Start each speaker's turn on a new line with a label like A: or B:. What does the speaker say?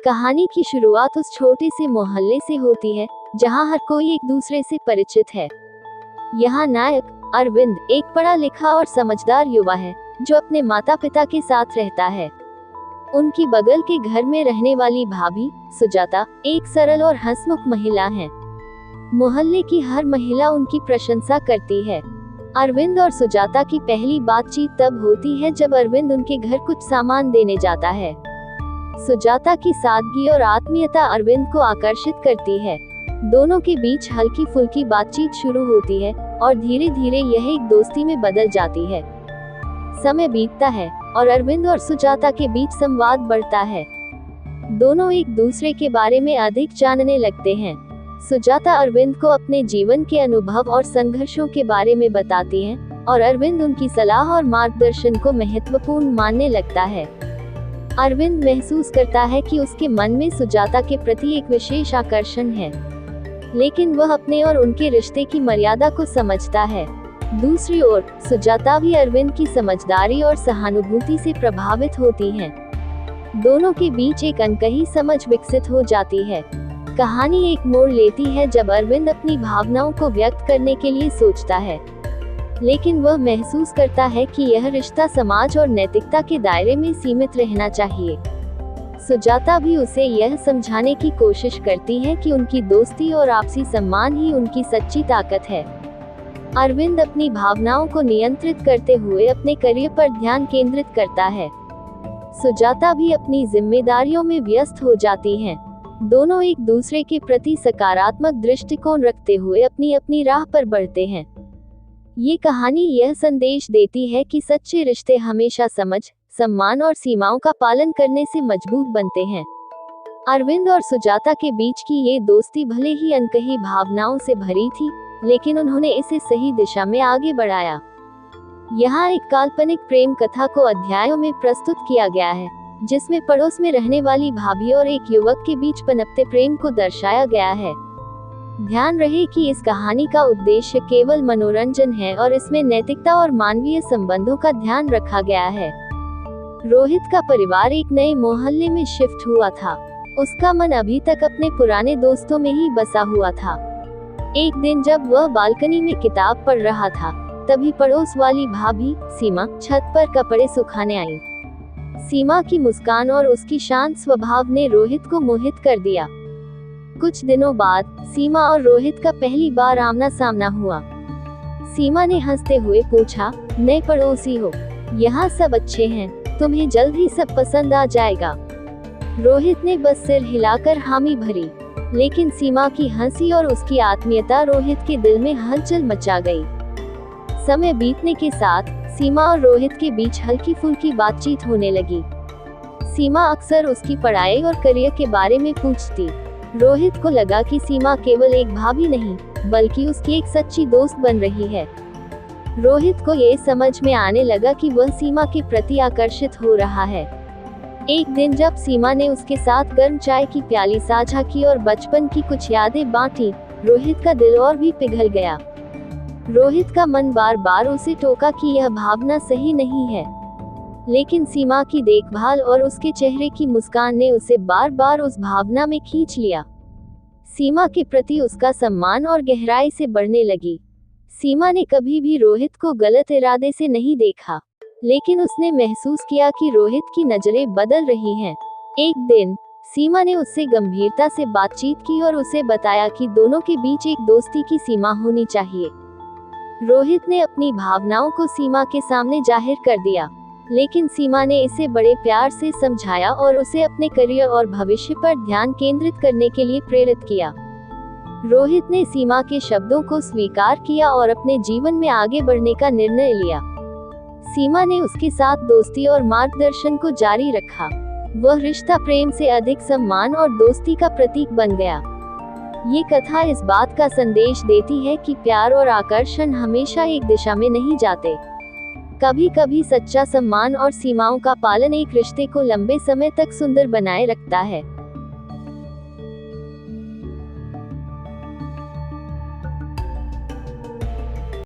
A: कहानी की शुरुआत उस छोटे से मोहल्ले से होती है जहां हर कोई एक दूसरे से परिचित है। यहाँ नायक अरविंद एक पढ़ा लिखा और समझदार युवा है जो अपने माता पिता के साथ रहता है। उनकी बगल के घर में रहने वाली भाभी सुजाता एक सरल और हंसमुख महिला है। मोहल्ले की हर महिला उनकी प्रशंसा करती है। अरविंद और सुजाता की पहली बातचीत तब होती है जब अरविंद उनके घर कुछ सामान देने जाता है। सुजाता की सादगी और आत्मीयता अरविंद को आकर्षित करती है। दोनों के बीच हल्की फुल्की बातचीत शुरू होती है और धीरे धीरे यह एक दोस्ती में बदल जाती है। समय बीतता है और अरविंद और सुजाता के बीच संवाद बढ़ता है। दोनों एक दूसरे के बारे में अधिक जानने लगते हैं। सुजाता अरविंद को अपने जीवन के अनुभव और संघर्षों के बारे में बताती है और अरविंद उनकी सलाह और मार्गदर्शन को महत्वपूर्ण मानने लगता है। अरविंद महसूस करता है कि उसके मन में सुजाता के प्रति एक विशेष आकर्षण है, लेकिन वह अपने और उनके रिश्ते की मर्यादा को समझता है। दूसरी ओर सुजाता भी अरविंद की समझदारी और सहानुभूति से प्रभावित होती है। दोनों के बीच एक अनकही समझ विकसित हो जाती है। कहानी एक मोड़ लेती है जब अरविंद अपनी भावनाओं को व्यक्त करने के लिए सोचता है, लेकिन वह महसूस करता है कि यह रिश्ता समाज और नैतिकता के दायरे में सीमित रहना चाहिए। सुजाता भी उसे यह समझाने की कोशिश करती है कि उनकी दोस्ती और आपसी सम्मान ही उनकी सच्ची ताकत है। अरविंद अपनी भावनाओं को नियंत्रित करते हुए अपने करियर पर ध्यान केंद्रित करता है। सुजाता भी अपनी जिम्मेदारियों में व्यस्त हो जाती हैं। दोनों एक दूसरे के प्रति सकारात्मक दृष्टिकोण रखते हुए अपनी अपनी राह पर बढ़ते हैं। ये कहानी यह संदेश देती है कि सच्चे रिश्ते हमेशा समझ, सम्मान और सीमाओं का पालन करने से मजबूत बनते हैं। अरविंद और सुजाता के बीच की ये दोस्ती भले ही अनकही भावनाओं से भरी थी, लेकिन उन्होंने इसे सही दिशा में आगे बढ़ाया। यहाँ एक काल्पनिक प्रेम कथा को अध्यायों में प्रस्तुत किया गया है, जिसमें पड़ोस में रहने वाली भाभी और एक युवक के बीच पनपते प्रेम को दर्शाया गया है। ध्यान रहे कि इस कहानी का उद्देश्य केवल मनोरंजन है और इसमें नैतिकता और मानवीय संबंधों का ध्यान रखा गया है। रोहित का परिवार एक नए मोहल्ले में शिफ्ट हुआ था। उसका मन अभी तक अपने पुराने दोस्तों में ही बसा हुआ था। एक दिन जब वह बालकनी में किताब पढ़ रहा था, तभी पड़ोस वाली भाभी सीमा छत पर कपड़े सुखाने आई। सीमा की मुस्कान और उसकी शांत स्वभाव ने रोहित को मोहित कर दिया। कुछ दिनों बाद सीमा और रोहित का पहली बार आमना सामना हुआ। सीमा ने हंसते हुए पूछा, नए पड़ोसी हो, यहाँ सब अच्छे हैं, तुम्हें जल्द ही सब पसंद आ जाएगा। रोहित ने बस सिर हिलाकर हामी भरी, लेकिन सीमा की हंसी और उसकी आत्मीयता रोहित के दिल में हलचल मचा गई। समय बीतने के साथ सीमा और रोहित के बीच हल्की फुल्की बातचीत होने लगी। सीमा अक्सर उसकी पढ़ाई और करियर के बारे में पूछती। रोहित को लगा कि सीमा केवल एक भाभी नहीं, बल्कि उसकी एक सच्ची दोस्त बन रही है। रोहित को ये समझ में आने लगा कि वह सीमा के प्रति आकर्षित हो रहा है। एक दिन जब सीमा ने उसके साथ गर्म चाय की प्याली साझा की और बचपन की कुछ यादें बांटी, रोहित का दिल और भी पिघल गया। रोहित का मन बार बार उसे टोका कि यह भावना सही नहीं है, लेकिन सीमा की देखभाल और उसके चेहरे की मुस्कान ने उसे बार बार उस भावना में खींच लिया। सीमा के प्रति उसका सम्मान और गहराई से बढ़ने लगी। सीमा ने कभी भी रोहित को गलत इरादे से नहीं देखा, लेकिन उसने महसूस किया कि रोहित की नजरें बदल रही हैं। एक दिन सीमा ने उससे गंभीरता से बातचीत की और उसे बताया कि दोनों के बीच एक दोस्ती की सीमा होनी चाहिए। रोहित ने अपनी भावनाओं को सीमा के सामने जाहिर कर दिया, लेकिन सीमा ने इसे बड़े प्यार से समझाया और उसे अपने करियर और भविष्य पर ध्यान केंद्रित करने के लिए प्रेरित किया। रोहित ने सीमा के शब्दों को स्वीकार किया और अपने जीवन में आगे बढ़ने का निर्णय लिया। सीमा ने उसके साथ दोस्ती और मार्गदर्शन को जारी रखा। वह रिश्ता प्रेम से अधिक सम्मान और दोस्ती का प्रतीक बन गया। ये कथा इस बात का संदेश देती है कि प्यार और आकर्षण हमेशा एक दिशा में नहीं जाते। कभी कभी सच्चा सम्मान और सीमाओं का पालन एक रिश्ते को लंबे समय तक सुंदर बनाए रखता है।